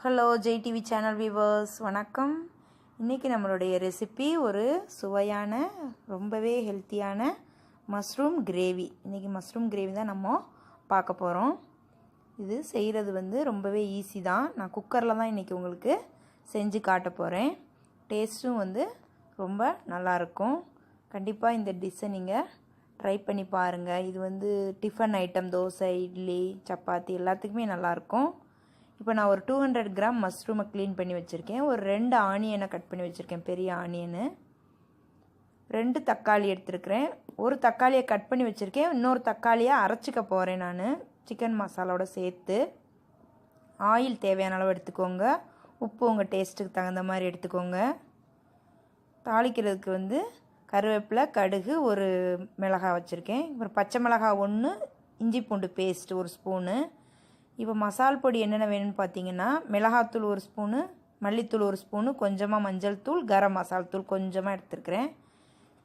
Hello ஜெய்டிவி channel viewers வணக்கம். இன்றைக்கி நம்மளுடைய ரெசிபி ஒரு சுவையான ரொம்பவே ஹெல்த்தியான மஷ்ரூம் கிரேவி. இன்றைக்கி மஷ்ரூம் கிரேவி தான் நம்ம பார்க்க போகிறோம். இது செய்கிறது ரொம்பவே ஈஸி தான். நான் குக்கரில் தான் இன்றைக்கி உங்களுக்கு செஞ்சு காட்ட போகிறேன். டேஸ்ட்டும் ரொம்ப நல்லாயிருக்கும். கண்டிப்பாக இந்த டிஷ்ஷை நீங்கள் ட்ரை பண்ணி பாருங்கள். இது டிஃபன் ஐட்டம், தோசை, இட்லி, சப்பாத்தி எல்லாத்துக்குமே நல்லாயிருக்கும். இப்போ நான் ஒரு 200 கிராம் மஷ்ரூமை க்ளீன் பண்ணி வச்சுருக்கேன். ஒரு 2 ஆனியனை கட் பண்ணி வச்சுருக்கேன், பெரிய ஆனியனு. 2 தக்காளி எடுத்துருக்கிறேன். ஒரு தக்காளியை கட் பண்ணி வச்சுருக்கேன். இன்னொரு தக்காளியை அரைச்சிக்க போகிறேன் நான் சிக்கன் மசாலாவோட சேர்த்து. ஆயில் தேவையான அளவு எடுத்துக்கோங்க. உப்பு உங்கள் டேஸ்ட்டுக்கு தகுந்த மாதிரி எடுத்துக்கோங்க. தாளிக்கிறதுக்கு கருவேப்பிலை, கடுகு, ஒரு மிளகாய் வச்சுருக்கேன். அப்புறம் பச்சை மிளகாய் 1, இஞ்சி பூண்டு பேஸ்ட்டு 1 ஸ்பூனு. இப்போ மசால் பொடி என்னென்ன வேணும்னு பார்த்தீங்கன்னா, மிளகாத்தூள் 1 ஸ்பூனு, மல்லித்தூள் 1 ஸ்பூனு, கொஞ்சமாக மஞ்சள் தூள், கரம் மசால் தூள் கொஞ்சமாக எடுத்துருக்கிறேன்.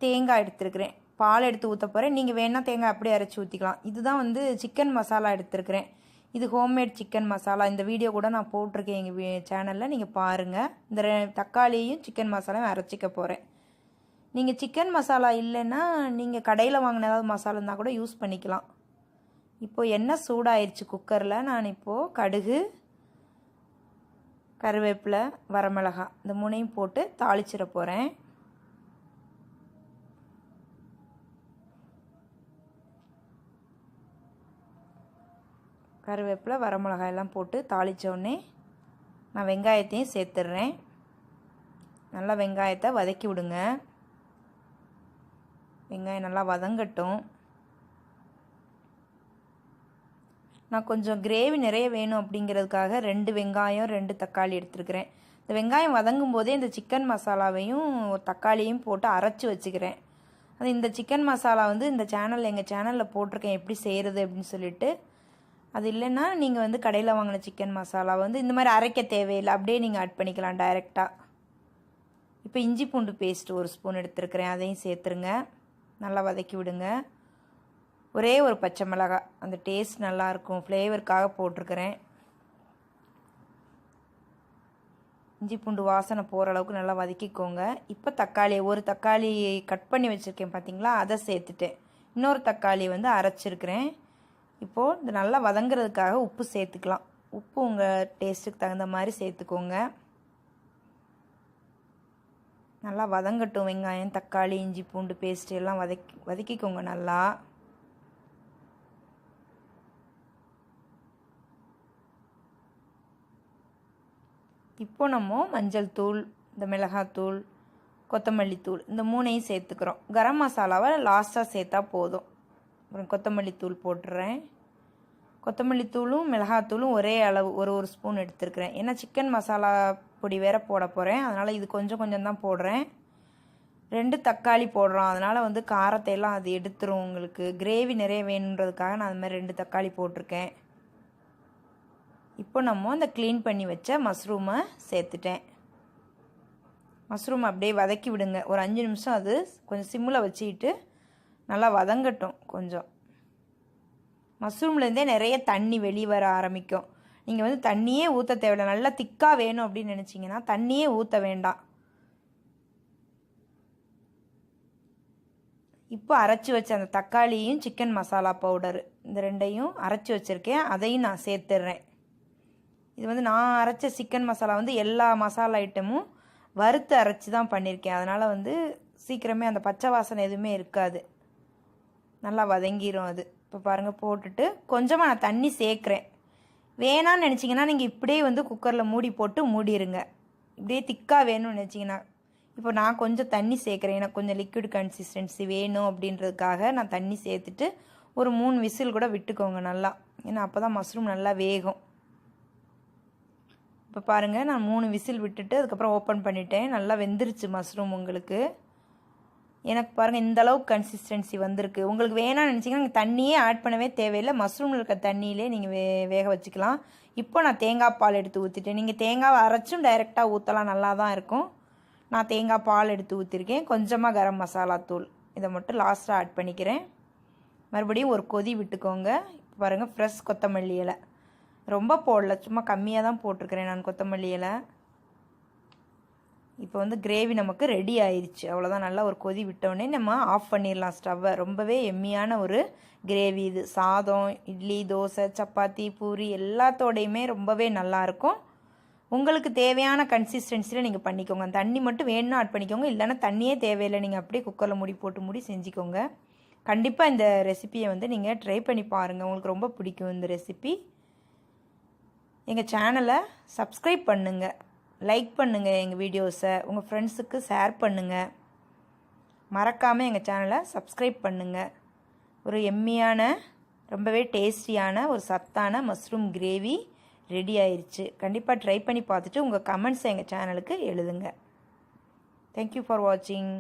தேங்காய் எடுத்துருக்கிறேன். பால் எடுத்து ஊற்ற போகிறேன். நீங்கள் வேணால் தேங்காய் அப்படியே அரைச்சி ஊற்றிக்கலாம். இதுதான் சிக்கன் மசாலா எடுத்துருக்கிறேன். இது ஹோம்மேட் சிக்கன் மசாலா. இந்த வீடியோ கூட நான் போட்டிருக்கேன் எங்கள் சேனலில், நீங்கள் பாருங்கள். இந்த தக்காளியும் சிக்கன் மசாலாவும் அரைச்சிக்க போகிறேன். நீங்கள் சிக்கன் மசாலா இல்லைன்னா நீங்கள் கடையில் வாங்கின ஏதாவது மசாலா இருந்தால் கூட யூஸ் பண்ணிக்கலாம். இப்போது எண்ணெய் சூடாயிருச்சு குக்கரில். நான் இப்போது கடுகு, கருவேப்பிலை, வரமிளகாய் இந்த 3ஐயும் போட்டு தாளிச்சிட போகிறேன். கருவேப்பிலை, வரமிளகாய் எல்லாம் போட்டு தாளித்தோடனே நான் வெங்காயத்தையும் சேர்த்துடுறேன். நல்லா வெங்காயத்தை வதக்கி விடுங்க. வெங்காயம் நல்லா வதங்கட்டும். நான் கொஞ்சம் கிரேவி நிறைய வேணும் அப்படிங்கிறதுக்காக 2 வெங்காயம், 2 தக்காளி எடுத்துருக்கிறேன். இந்த வெங்காயம் வதங்கும் போதே இந்த சிக்கன் மசாலாவையும் தக்காளியும் போட்டு அரைச்சி வச்சுக்கிறேன். அது இந்த சிக்கன் மசாலா எங்கள் சேனலில் போட்டிருக்கேன் எப்படி செய்கிறது அப்படின்னு சொல்லிட்டு. அது இல்லைன்னா நீங்கள் கடையில் வாங்கின சிக்கன் மசாலா இந்த மாதிரி அரைக்க தேவையில்லை, அப்படியே நீங்கள் ஆட் பண்ணிக்கலாம் டைரெக்டாக. இப்போ இஞ்சி பூண்டு பேஸ்ட் 1 ஸ்பூன் எடுத்துருக்கிறேன். அதையும் சேர்த்துருங்க. நல்லா வதக்கி விடுங்க. ஒரே ஒரு பச்சை மிளகாய், அந்த டேஸ்ட் நல்லாயிருக்கும், ஃப்ளேவருக்காக போட்டிருக்கிறேன். இஞ்சி பூண்டு வாசனை போகிற அளவுக்கு நல்லா வதக்கிக்கோங்க. இப்போ ஒரு தக்காளி கட் பண்ணி வச்சுருக்கேன் பார்த்தீங்களா, அதை சேர்த்துட்டேன். இன்னொரு தக்காளி அரைச்சிருக்கிறேன். இப்போது இந்த நல்லா வதங்கிறதுக்காக உப்பு சேர்த்துக்கலாம். உப்பு உங்கள் டேஸ்ட்டுக்கு தகுந்த மாதிரி சேர்த்துக்கோங்க. நல்லா வதங்கட்டும். வெங்காயம், தக்காளி, இஞ்சி பூண்டு பேஸ்ட் எல்லாம் வதக்கிக்கோங்க நல்லா. இப்போ நம்ம மஞ்சள் தூள், இந்த மிளகாத்தூள், கொத்தமல்லி தூள் இந்த 3ஐயும் சேர்த்துக்கிறோம். கரம் மசாலாவை லாஸ்ட்டாக சேர்த்தா போதும். அப்புறம் கொத்தமல்லி தூள் போட்டுறேன். கொத்தமல்லி தூளும் மிளகாத்தூளும் ஒரே அளவு ஒரு ஸ்பூன் எடுத்துருக்கிறேன். ஏன்னா சிக்கன் மசாலா பொடி வேறு போட போகிறேன், அதனால் இது கொஞ்சம் தான் போடுறேன். 2 தக்காளி போடுறோம், அதனால் காரத்தை எல்லாம் அது எடுத்துரும். உங்களுக்கு கிரேவி நிறைய வேணுன்றதுக்காக நான் அது மாதிரி 2 தக்காளி போட்டிருக்கேன். இப்போ நம்ம இந்த க்ளீன் பண்ணி வச்ச மஷ்ரூமை சேர்த்துட்டேன். மஷ்ரூம் அப்படியே வதக்கி விடுங்க. ஒரு 5 நிமிஷம் அது கொஞ்சம் சிம்மில் வச்சுக்கிட்டு நல்லா வதங்கட்டும். கொஞ்சம் மஷ்ரூம்லேருந்தே நிறைய தண்ணி வெளியே வர ஆரம்பிக்கும். நீங்கள் தண்ணியே ஊற்ற தேவையில்லை. நல்லா திக்காக வேணும் அப்படின்னு நினச்சிங்கன்னா தண்ணியே ஊற்ற வேண்டாம். இப்போ அரைச்சி வச்ச அந்த தக்காளியும் சிக்கன் மசாலா பவுடர் இந்த 2ஐயும் அரைச்சி வச்சுருக்கேன், அதையும் நான் சேர்த்துடுறேன். இது நான் அரைச்ச சிக்கன் மசாலா எல்லா மசாலா ஐட்டமும் வறுத்து அரைச்சி தான் பண்ணியிருக்கேன். அதனால் சீக்கிரமே அந்த பச்சை வாசனை எதுவுமே இருக்காது, நல்லா வதங்கிடும் அது. இப்போ பாருங்கள், போட்டுட்டு கொஞ்சமாக நான் தண்ணி சேர்க்குறேன். வேணான்னு நினச்சிங்கன்னா நீங்கள் இப்படியே குக்கரில் மூடி போட்டு மூடிடுங்க. இப்படியே திக்காக வேணும்னு நினச்சிங்கன்னா. இப்போ நான் கொஞ்சம் தண்ணி சேர்க்குறேன். எனக்கு கொஞ்சம் லிக்விட் கன்சிஸ்டன்சி வேணும் அப்படின்றதுக்காக நான் தண்ணி சேர்த்துட்டு ஒரு 3 விசில் கூட விட்டுக்கோங்க நல்லா. ஏன்னா அப்போ தான் மஷ்ரூம் நல்லா வேகும். இப்போ பாருங்கள், நான் 3 விசில் விட்டுட்டு அதுக்கப்புறம் ஓப்பன் பண்ணிட்டேன். நல்லா வெந்துருச்சு மஷ்ரூம் உங்களுக்கு. எனக்கு பாருங்கள் இந்தளவுக்கு கன்சிஸ்டன்சி வந்திருக்கு. உங்களுக்கு வேணாம்னு நினச்சிங்கன்னா நீங்கள் தண்ணியே ஆட் பண்ணவே தேவையில்லை. மஷ்ரூமில் இருக்க தண்ணியிலே நீங்கள் வேக வச்சுக்கலாம். இப்போ நான் தேங்காய் பால் எடுத்து ஊற்றிட்டேன். நீங்கள் தேங்காவை அரைச்சும் டைரெக்டாக ஊற்றலாம், நல்லா தான் இருக்கும். நான் தேங்காய் பால் எடுத்து ஊற்றிருக்கேன். கொஞ்சமாக கரம் மசாலா தூள் இதை மட்டும் லாஸ்ட்டாக ஆட் பண்ணிக்கிறேன். மறுபடியும் ஒரு கொதி விட்டுக்கோங்க. இப்போ பாருங்கள், ஃப்ரெஷ் கொத்தமல்லி இலை ரொம்ப போடல, சும்மா கம்மியாக தான் போட்டிருக்கிறேன் நான் கொத்தமல்லி இலை. இப்போ வந்து கிரேவி நமக்கு ரெடி ஆயிடுச்சு. அவ்வளோதான். நல்லா ஒரு கொதி விட்டோடனே நம்ம ஆஃப் பண்ணிடலாம் ஸ்டவ்வை. ரொம்பவே எம்மியான ஒரு கிரேவி இது. சாதம், இட்லி, தோசை, சப்பாத்தி, பூரி எல்லாத்தோடையுமே ரொம்பவே நல்லாயிருக்கும். உங்களுக்கு தேவையான கன்சிஸ்டன்சியில் நீங்கள் பண்ணிக்கோங்க. தண்ணி மட்டும் வேணும்னா ஆட் பண்ணிக்கோங்க, இல்லைன்னா தண்ணியே தேவையில்லை. நீங்கள் அப்படியே குக்கரில் மூடி போட்டு மூடி செஞ்சுக்கோங்க. கண்டிப்பாக இந்த ரெசிப்பியை வந்து நீங்கள் ட்ரை பண்ணி பாருங்கள். உங்களுக்கு ரொம்ப பிடிக்கும் இந்த ரெசிபி. எங்கள் சேனலை சப்ஸ்கிரைப் பண்ணுங்கள், லைக் பண்ணுங்கள், எங்கள் வீடியோஸை உங்கள் ஃப்ரெண்ட்ஸுக்கு ஷேர் பண்ணுங்கள். மறக்காமல் எங்கள் சேனலை சப்ஸ்கிரைப் பண்ணுங்கள். ஒரு எம்மியான ரொம்பவே டேஸ்டியான ஒரு சத்தான மஷ்ரூம் கிரேவி ரெடி ஆயிடுச்சு. கண்டிப்பாக ட்ரை பண்ணி பார்த்துட்டு உங்கள் கமெண்ட்ஸை எங்கள் சேனலுக்கு எழுதுங்க. தேங்க்யூ ஃபார் வாட்சிங்.